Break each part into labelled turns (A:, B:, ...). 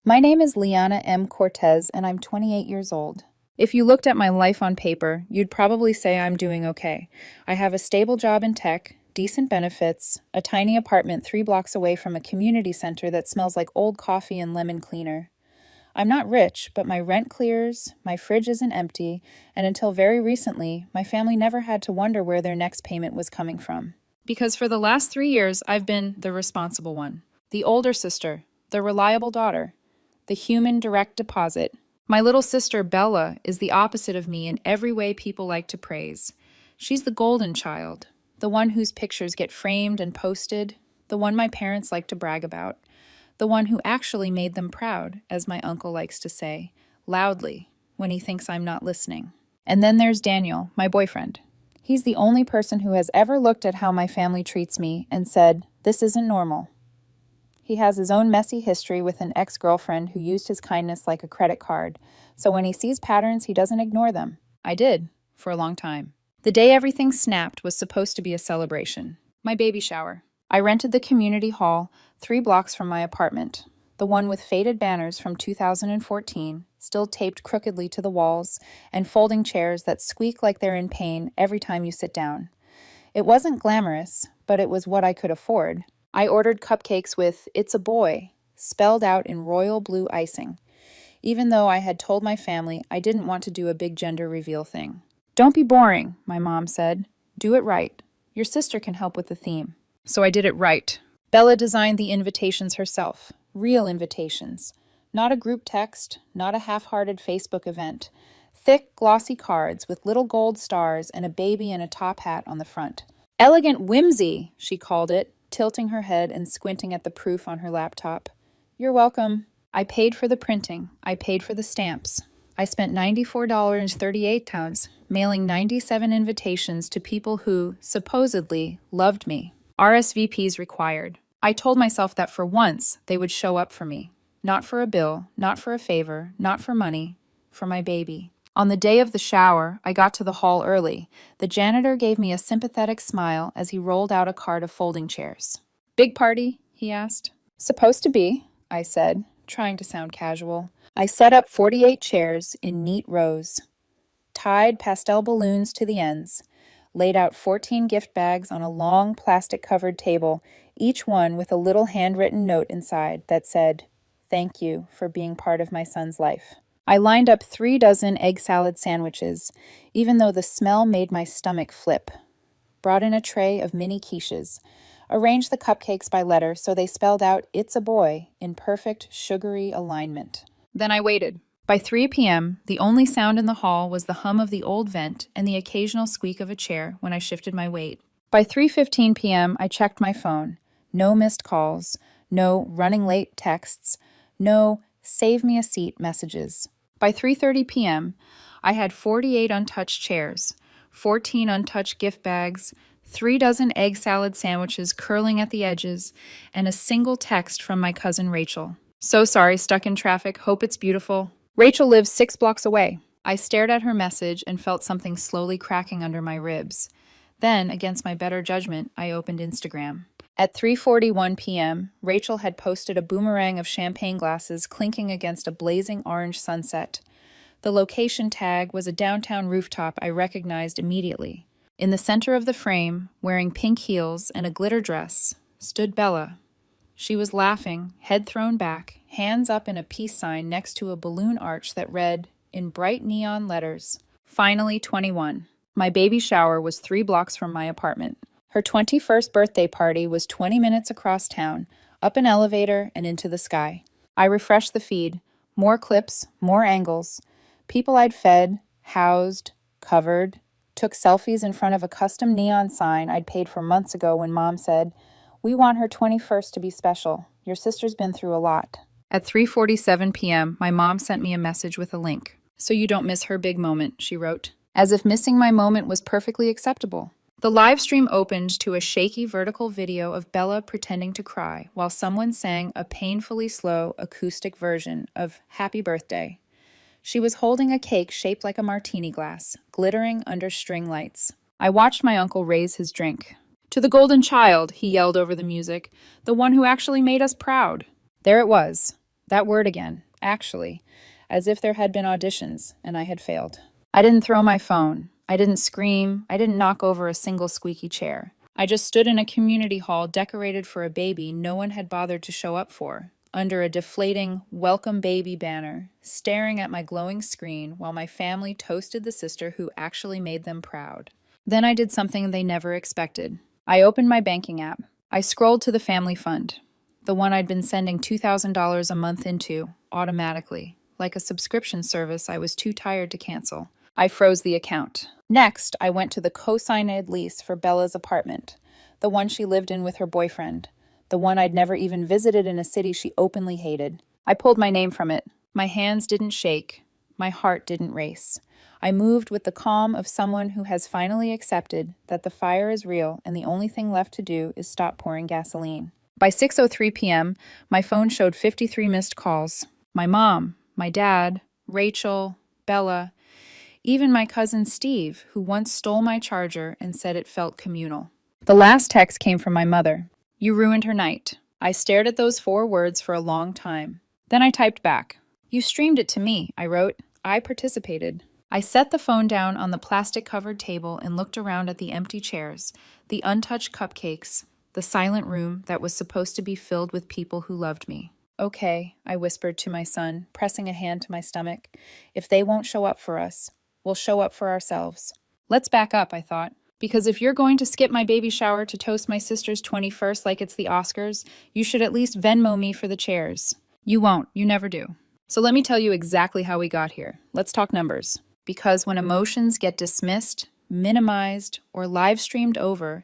A: My name is Liana M. Cortez, and I'm 28 years old. If you looked at my life on paper, you'd probably say I'm doing okay. I have a stable job in tech, decent benefits, a tiny apartment 3 blocks away from a community center that smells like old coffee and lemon cleaner. I'm not rich, but my rent clears, my fridge isn't empty, and until very recently, my family never had to wonder where their next payment was coming from. Because for the last 3 years, I've been the responsible one, the older sister, the reliable daughter, the human direct deposit. My little sister, Bella, is the opposite of me in every way people like to praise. She's the golden child, the one whose pictures get framed and posted, the one my parents like to brag about, the one who actually made them proud, as my uncle likes to say, loudly, when he thinks I'm not listening. And then there's Daniel, my boyfriend. He's the only person who has ever looked at how my family treats me and said, "This isn't normal." He has his own messy history with an ex-girlfriend who used his kindness like a credit card, so when he sees patterns, he doesn't ignore them. I did, for a long time. The day everything snapped was supposed to be a celebration. My baby shower. I rented the community hall 3 blocks from my apartment, the one with faded banners from 2014, still taped crookedly to the walls, and folding chairs that squeak like they're in pain every time you sit down. It wasn't glamorous, but it was what I could afford. I ordered cupcakes with "It's a boy" spelled out in royal blue icing, even though I had told my family I didn't want to do a big gender reveal thing. "Don't be boring," my mom said. "Do it right. Your sister can help with the theme." So I did it right. Bella designed the invitations herself, real invitations. Not a group text, not a half-hearted Facebook event. Thick, glossy cards with little gold stars and a baby in a top hat on the front. "Elegant whimsy," she called it, tilting her head and squinting at the proof on her laptop. "You're welcome." I paid for the printing. I paid for the stamps. I spent $94.38 mailing 97 invitations to people who, supposedly, loved me. RSVPs required. I told myself that for once, they would show up for me. Not for a bill, not for a favor, not for money, for my baby. On the day of the shower, I got to the hall early. The janitor gave me a sympathetic smile as he rolled out a cart of folding chairs. "Big party?" he asked. "Supposed to be," I said, trying to sound casual. I set up 48 chairs in neat rows, tied pastel balloons to the ends, laid out 14 gift bags on a long plastic-covered table, each one with a little handwritten note inside that said, "Thank you for being part of my son's life." I lined up 3 dozen egg salad sandwiches, even though the smell made my stomach flip. Brought in a tray of mini quiches. Arranged the cupcakes by letter so they spelled out "It's a boy" in perfect, sugary alignment. Then I waited. By 3 p.m., the only sound in the hall was the hum of the old vent and the occasional squeak of a chair when I shifted my weight. By 3:15 p.m., I checked my phone. No missed calls, no running late texts, no "save me a seat" messages. By 3:30 p.m., I had 48 untouched chairs, 14 untouched gift bags, 3 dozen egg salad sandwiches curling at the edges, and a single text from my cousin Rachel. "So sorry, stuck in traffic. Hope it's beautiful." Rachel lives 6 blocks away. I stared at her message and felt something slowly cracking under my ribs. Then, against my better judgment, I opened Instagram. At 3:41 p.m., Rachel had posted a boomerang of champagne glasses clinking against a blazing orange sunset. The location tag was a downtown rooftop I recognized immediately. In the center of the frame, wearing pink heels and a glitter dress, stood Bella. She was laughing, head thrown back, hands up in a peace sign next to a balloon arch that read, in bright neon letters, "Finally 21." My baby shower was 3 blocks from my apartment. Her 21st birthday party was 20 minutes across town, up an elevator and into the sky. I refreshed the feed. More clips, more angles. People I'd fed, housed, covered, took selfies in front of a custom neon sign I'd paid for months ago when Mom said, "We want her 21st to be special. Your sister's been through a lot." At 3:47 p.m., my mom sent me a message with a link. "So you don't miss her big moment," she wrote. As if missing my moment was perfectly acceptable. The live stream opened to a shaky vertical video of Bella pretending to cry while someone sang a painfully slow acoustic version of "Happy Birthday." She was holding a cake shaped like a martini glass, glittering under string lights. I watched my uncle raise his drink. "To the golden child," he yelled over the music, "the one who actually made us proud." There it was, That word again, actually, as if there had been auditions and I had failed. I didn't throw my phone. I didn't scream. I didn't knock over a single squeaky chair. I just stood in a community hall decorated for a baby no one had bothered to show up for, under a deflating "Welcome Baby" banner, staring at my glowing screen while my family toasted the sister who actually made them proud. Then I did something they never expected. I opened my banking app. I scrolled to the family fund, the one I'd been sending $2,000 a month into, automatically, like a subscription service I was too tired to cancel. I froze the account. Next, I went to the co-signed lease for Bella's apartment, the one she lived in with her boyfriend, the one I'd never even visited in a city she openly hated. I pulled my name from it. My hands didn't shake. My heart didn't race. I moved with the calm of someone who has finally accepted that the fire is real and the only thing left to do is stop pouring gasoline. By 6:03 p.m., my phone showed 53 missed calls. My mom, my dad, Rachel, Bella, even my cousin Steve, who once stole my charger and said it felt communal. The last text came from my mother. "You ruined her night." I stared at those 4 words for a long time. Then I typed back. "You streamed it to me," I wrote. "I participated." I set the phone down on the plastic-covered table and looked around at the empty chairs, the untouched cupcakes, the silent room that was supposed to be filled with people who loved me. "Okay," I whispered to my son, pressing a hand to my stomach. "If they won't show up for us, we'll show up for ourselves." Let's back up, I thought. Because if you're going to skip my baby shower to toast my sister's 21st like it's the Oscars, you should at least Venmo me for the chairs. You won't. You never do. So let me tell you exactly how we got here. Let's talk numbers. Because when emotions get dismissed, minimized, or live-streamed over,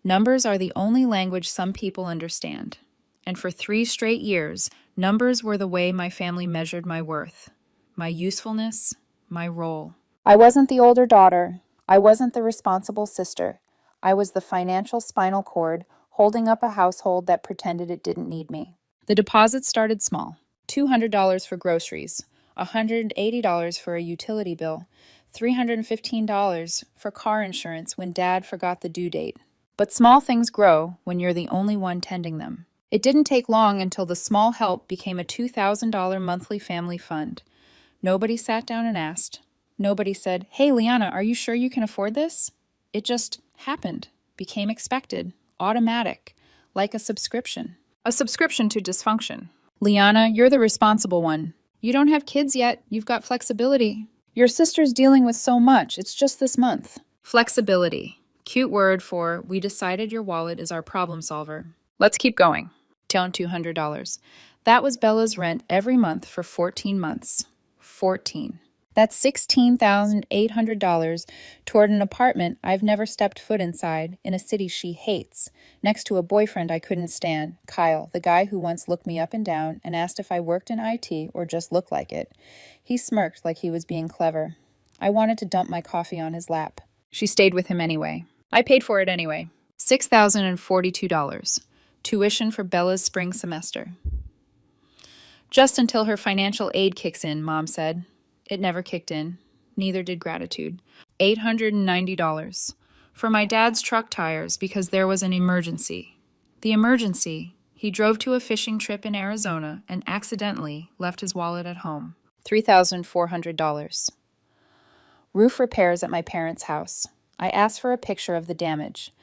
A: numbers are the only language some people understand. And for 3 straight years, numbers were the way my family measured my worth, my usefulness, my role. I wasn't the older daughter. I wasn't the responsible sister. I was the financial spinal cord holding up a household that pretended it didn't need me. The deposit started small. $200 for groceries, $180 for a utility bill, $315 for car insurance when Dad forgot the due date. But small things grow when you're the only one tending them. It didn't take long until the small help became a $2,000 monthly family fund. Nobody sat down and asked. Nobody said, "Hey, Liana, are you sure you can afford this?" It just happened, became expected, automatic, like a subscription. A subscription to dysfunction. "Liana, you're the responsible one. You don't have kids yet. You've got flexibility. Your sister's dealing with so much. It's just this month." Flexibility. Cute word for, we decided your wallet is our problem solver. Let's keep going. Down $200. That was Bella's rent every month for 14 months. 14. That's $16,800 toward an apartment I've never stepped foot inside in a city she hates, next to a boyfriend I couldn't stand, Kyle, the guy who once looked me up and down and asked if I worked in IT or just looked like it. He smirked like he was being clever. I wanted to dump my coffee on his lap. She stayed with him anyway. I paid for it anyway. $6,042. Tuition for Bella's spring semester. Just until her financial aid kicks in, Mom said. It never kicked in. Neither did gratitude. $890. For my dad's truck tires because there was an emergency. The emergency, he drove to a fishing trip in Arizona and accidentally left his wallet at home. $3,400. Roof repairs at my parents' house. I asked for a picture of the damage.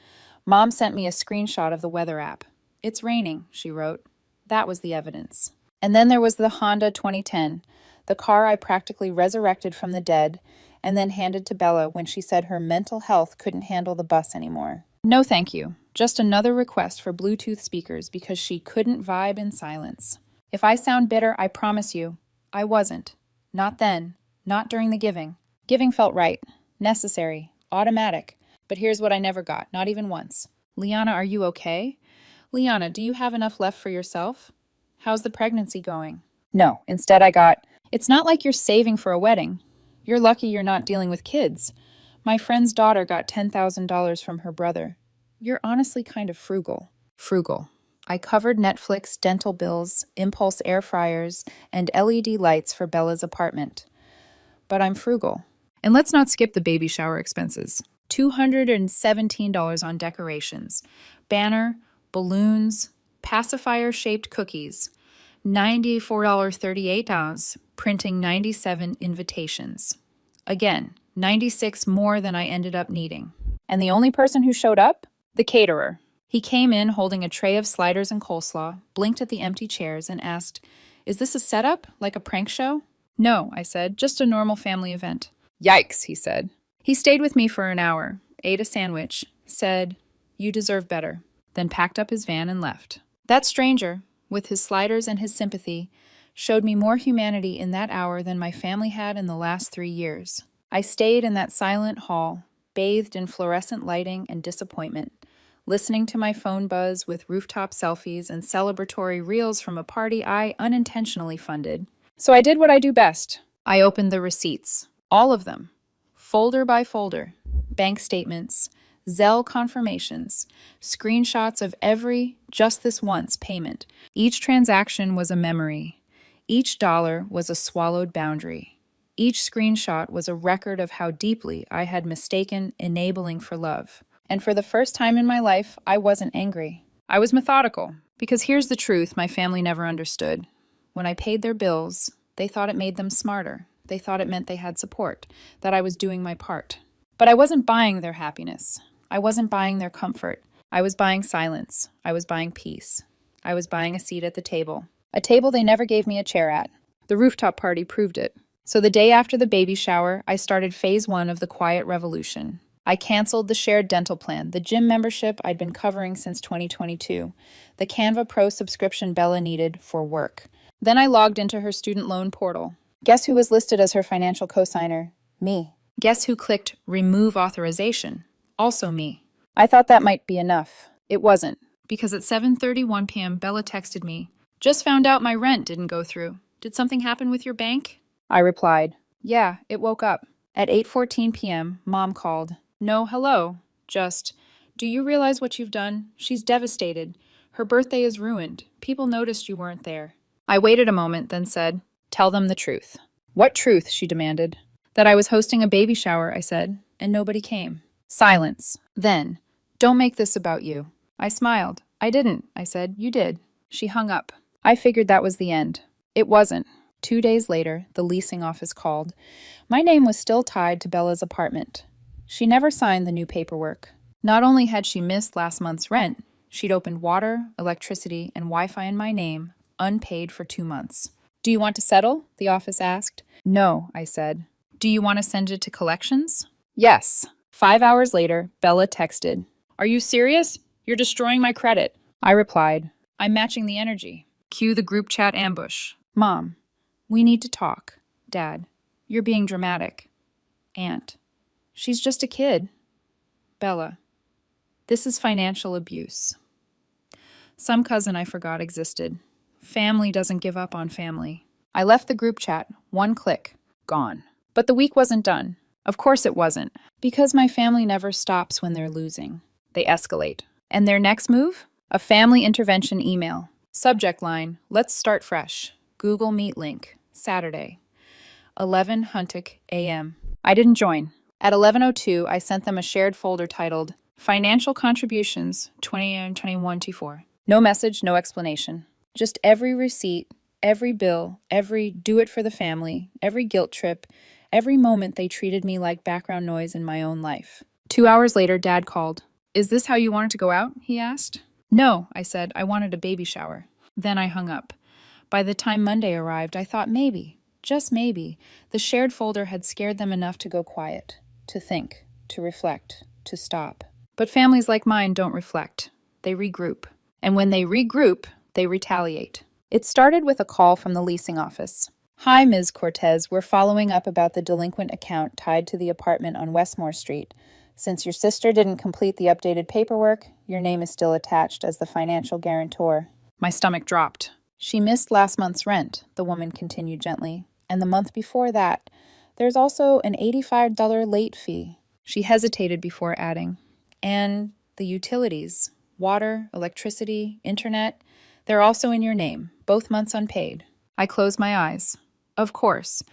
A: Mom sent me a screenshot of the weather app. "It's raining," she wrote. That was the evidence. And then there was the Honda 2010, the car I practically resurrected from the dead and then handed to Bella when she said her mental health couldn't handle the bus anymore. No thank you. Just another request for Bluetooth speakers because she couldn't vibe in silence. If I sound bitter, I promise you, I wasn't. Not then. Not during the giving. Giving felt right, necessary, automatic. But here's what I never got, not even once. "Liana, are you okay? Liana, do you have enough left for yourself? How's the pregnancy going?" No, instead I got, "It's not like you're saving for a wedding. You're lucky you're not dealing with kids. My friend's daughter got $10,000 from her brother. You're honestly kind of frugal." Frugal. I covered Netflix, dental bills, impulse air fryers, and LED lights for Bella's apartment. But I'm frugal. And let's not skip the baby shower expenses. $217 on decorations, banner, balloons, pacifier-shaped cookies, $94.38, printing 97 invitations. Again, 96 more than I ended up needing. And the only person who showed up? The caterer. He came in holding a tray of sliders and coleslaw, blinked at the empty chairs, and asked, "Is this a setup, like a prank show?" "No," I said, "just a normal family event." "Yikes," he said. He stayed with me for an hour, ate a sandwich, said, "You deserve better," then packed up his van and left. That stranger, with his sliders and his sympathy, showed me more humanity in that hour than my family had in the last 3 years. I stayed in that silent hall, bathed in fluorescent lighting and disappointment, listening to my phone buzz with rooftop selfies and celebratory reels from a party I unintentionally funded. So I did what I do best. I opened the receipts, all of them, folder by folder, bank statements, Zelle confirmations, screenshots of every just this once payment. Each transaction was a memory. Each dollar was a swallowed boundary. Each screenshot was a record of how deeply I had mistaken enabling for love. And for the first time in my life, I wasn't angry. I was methodical. Because here's the truth my family never understood. When I paid their bills, they thought it made them smarter. They thought it meant they had support, that I was doing my part. But I wasn't buying their happiness. I wasn't buying their comfort. I was buying silence. I was buying peace. I was buying a seat at the table. A table they never gave me a chair at. The rooftop party proved it. So the day after the baby shower, I started phase 1 of the quiet revolution. I canceled the shared dental plan, the gym membership I'd been covering since 2022, the Canva Pro subscription Bella needed for work. Then I logged into her student loan portal. Guess who was listed as her financial cosigner? Me. Guess who clicked remove authorization? Also me. I thought that might be enough. It wasn't, because at 7:31 p.m. Bella texted me, "Just found out my rent didn't go through. Did something happen with your bank?" I replied, "Yeah, it woke up." At 8:14 p.m., Mom called. No hello, just, "Do you realize what you've done? She's devastated. Her birthday is ruined. People noticed you weren't there." I waited a moment, then said, "Tell them the truth." "What truth?" she demanded. "That I was hosting a baby shower," I said, "and nobody came." Silence. Then, "Don't make this about you." I smiled. "I didn't," I said. "You did." She hung up. I figured that was the end. It wasn't. 2 days later, the leasing office called. My name was still tied to Bella's apartment. She never signed the new paperwork. Not only had she missed last month's rent, she'd opened water, electricity, and Wi-Fi in my name, unpaid for 2 months. "Do you want to settle?" the office asked. "No," I said. "Do you want to send it to collections?" "Yes." 5 hours later, Bella texted, "Are you serious? You're destroying my credit." I replied, "I'm matching the energy." Cue the group chat ambush. "Mom, we need to talk." "Dad, you're being dramatic." "Aunt, she's just a kid." "Bella, this is financial abuse." Some cousin I forgot existed. Family doesn't give up on family. I left the group chat, 1 click, gone. But the week wasn't done. Of course it wasn't, because my family never stops when they're losing. They escalate. And their next move? A family intervention email. Subject line, "Let's start fresh." Google Meet link. Saturday, 11 Huntic a.m. I didn't join. At 11:02, I sent them a shared folder titled Financial Contributions 2021-24. No message, no explanation. Just every receipt, every bill, every do it for the family, every guilt trip, every moment they treated me like background noise in my own life. 2 hours later, Dad called. "Is this how you wanted to go out?" he asked. "No," I said. "I wanted a baby shower." Then I hung up. By the time Monday arrived, I thought maybe, just maybe, the shared folder had scared them enough to go quiet, to think, to reflect, to stop. But families like mine don't reflect. They regroup. And when they regroup, they retaliate. It started with a call from the leasing office. "Hi, Ms. Cortez. We're following up about the delinquent account tied to the apartment on Westmore Street. Since your sister didn't complete the updated paperwork, your name is still attached as the financial guarantor." My stomach dropped. "She missed last month's rent," the woman continued gently. "And the month before that. There's also an $85 late fee." She hesitated before adding, "And the utilities, water, electricity, internet, they're also in your name, both months unpaid." I closed my eyes. Of course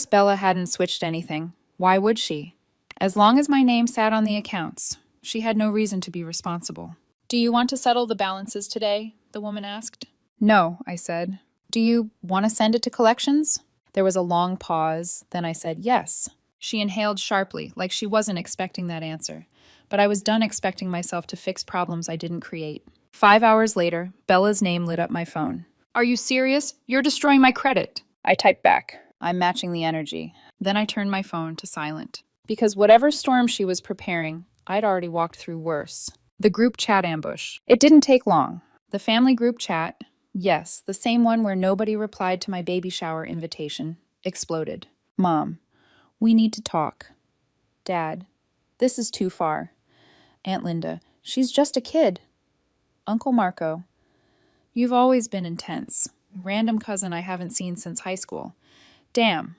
A: Bella hadn't switched anything. Why would she? As long as my name sat on the accounts, she had no reason to be responsible. "Do you want to settle the balances today?" the woman asked. "No," I said. Do you want to send it to collections? There was a long pause. Then I said yes. She inhaled sharply, like she wasn't expecting that answer. But I was done expecting myself to fix problems I didn't create. 5 hours later, Bella's name lit up my phone. Are you serious? You're destroying my credit. I typed back. I'm matching the energy. Then I turned my phone to silent. Because whatever storm she was preparing, I'd already walked through worse. The group chat ambush. It didn't take long. The family group chat, yes, the same one where nobody replied to my baby shower invitation, exploded. Mom, we need to talk. Dad, this is too far. Aunt Linda, she's just a kid. Uncle Marco, you've always been intense. Random cousin I haven't seen since high school. Damn.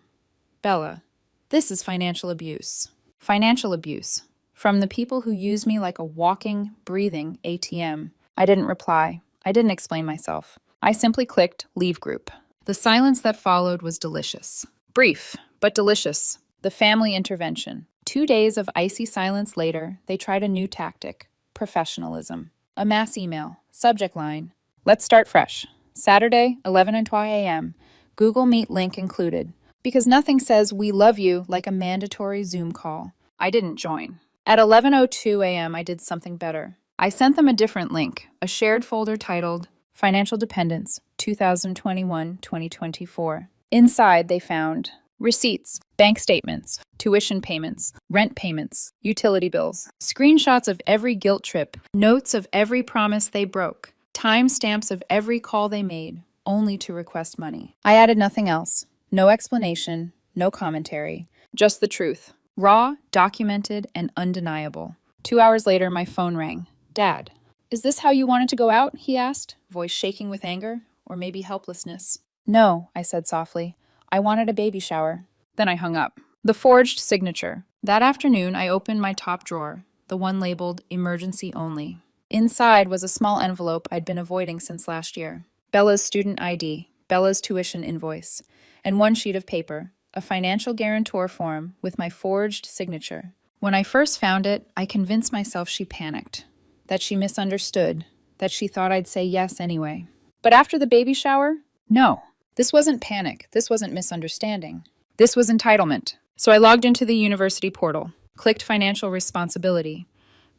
A: Bella, this is financial abuse. Financial abuse. From the people who use me like a walking, breathing ATM. I didn't reply. I didn't explain myself. I simply clicked Leave Group. The silence that followed was delicious. Brief, but delicious. The family intervention. 2 days of icy silence later, they tried a new tactic. Professionalism. A mass email. Subject line. Let's start fresh. Saturday, 11:20 a.m. Google Meet link included. Because nothing says we love you like a mandatory Zoom call. I didn't join. At 11:02 a.m., I did something better. I sent them a different link, a shared folder titled Financial Dependence 2021-2024. Inside, they found receipts, bank statements, tuition payments, rent payments, utility bills, screenshots of every guilt trip, notes of every promise they broke, timestamps of every call they made, only to request money. I added nothing else. No explanation, no commentary, just the truth. Raw, documented, and undeniable. 2 hours later, my phone rang. Dad, is this how you wanted to go out? He asked, voice shaking with anger, or maybe helplessness. No, I said softly. I wanted a baby shower. Then I hung up. The forged signature. That afternoon, I opened my top drawer, the one labeled Emergency Only. Inside was a small envelope I'd been avoiding since last year. Bella's student ID, Bella's tuition invoice, and one sheet of paper, a financial guarantor form with my forged signature. When I first found it, I convinced myself she panicked, that she misunderstood, that she thought I'd say yes anyway. But after the baby shower, no. This wasn't panic. This wasn't misunderstanding. This was entitlement. So I logged into the university portal, clicked financial responsibility,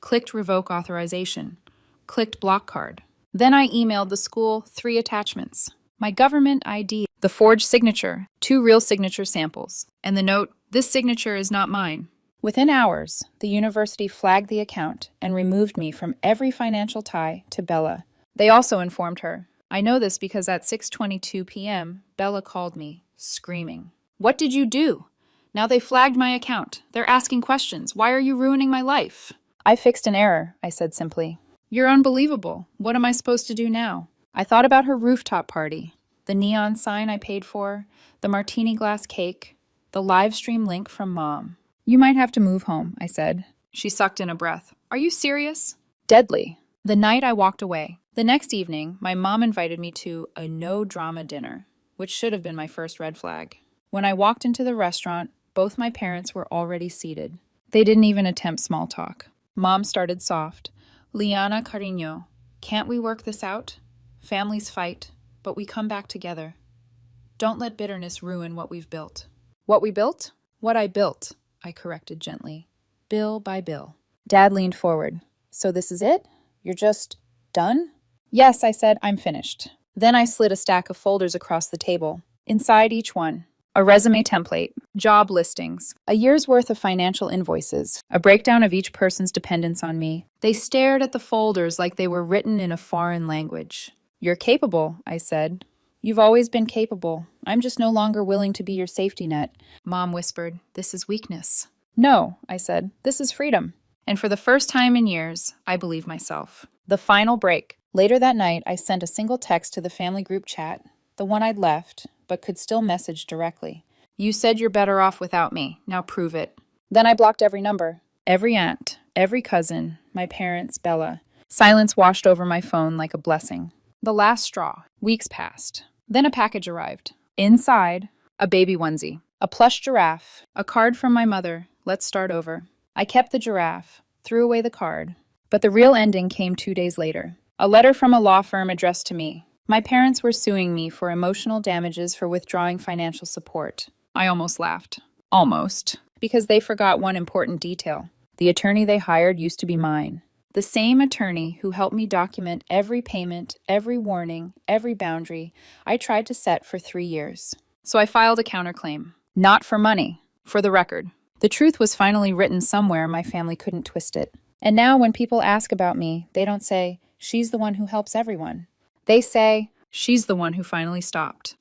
A: clicked revoke authorization, clicked block card. Then I emailed the school 3 attachments. My government ID, the forged signature, 2 real signature samples, and the note, this signature is not mine. Within hours, the university flagged the account and removed me from every financial tie to Bella. They also informed her. I know this because at 6:22 p.m., Bella called me, screaming. What did you do? Now they flagged my account. They're asking questions. Why are you ruining my life? I fixed an error, I said simply. You're unbelievable. What am I supposed to do now? I thought about her rooftop party, the neon sign I paid for, the martini glass cake, the live stream link from Mom. You might have to move home, I said. She sucked in a breath. Are you serious? Deadly. The night I walked away. The next evening, my mom invited me to a no-drama dinner, which should have been my first red flag. When I walked into the restaurant, both my parents were already seated. They didn't even attempt small talk. Mom started soft. Liana Carino, can't we work this out? Families fight, but we come back together. Don't let bitterness ruin what we've built. What we built? What I built, I corrected gently. Bill by bill. Dad leaned forward. So this is it? You're just done? Yes, I said, I'm finished. Then I slid a stack of folders across the table. Inside each one, a resume template, job listings, a year's worth of financial invoices, a breakdown of each person's dependence on me. They stared at the folders like they were written in a foreign language. You're capable, I said. You've always been capable. I'm just no longer willing to be your safety net. Mom whispered, this is weakness. No, I said, this is freedom. And for the first time in years, I believe myself. The final break. Later that night, I sent a single text to the family group chat, the one I'd left, but could still message directly. You said you're better off without me. Now prove it. Then I blocked every number, every aunt, every cousin, my parents, Bella. Silence washed over my phone like a blessing. The last straw. Weeks passed. Then a package arrived. Inside, a baby onesie, a plush giraffe, a card from my mother. Let's start over. I kept the giraffe, threw away the card. But the real ending came 2 days later. A letter from a law firm addressed to me. My parents were suing me for emotional damages for withdrawing financial support. I almost laughed. Almost. Because they forgot one important detail. The attorney they hired used to be mine. The same attorney who helped me document every payment, every warning, every boundary I tried to set for 3 years. So I filed a counterclaim. Not for money, for the record. The truth was finally written somewhere my family couldn't twist it. And now when people ask about me, they don't say, she's the one who helps everyone. They say, she's the one who finally stopped.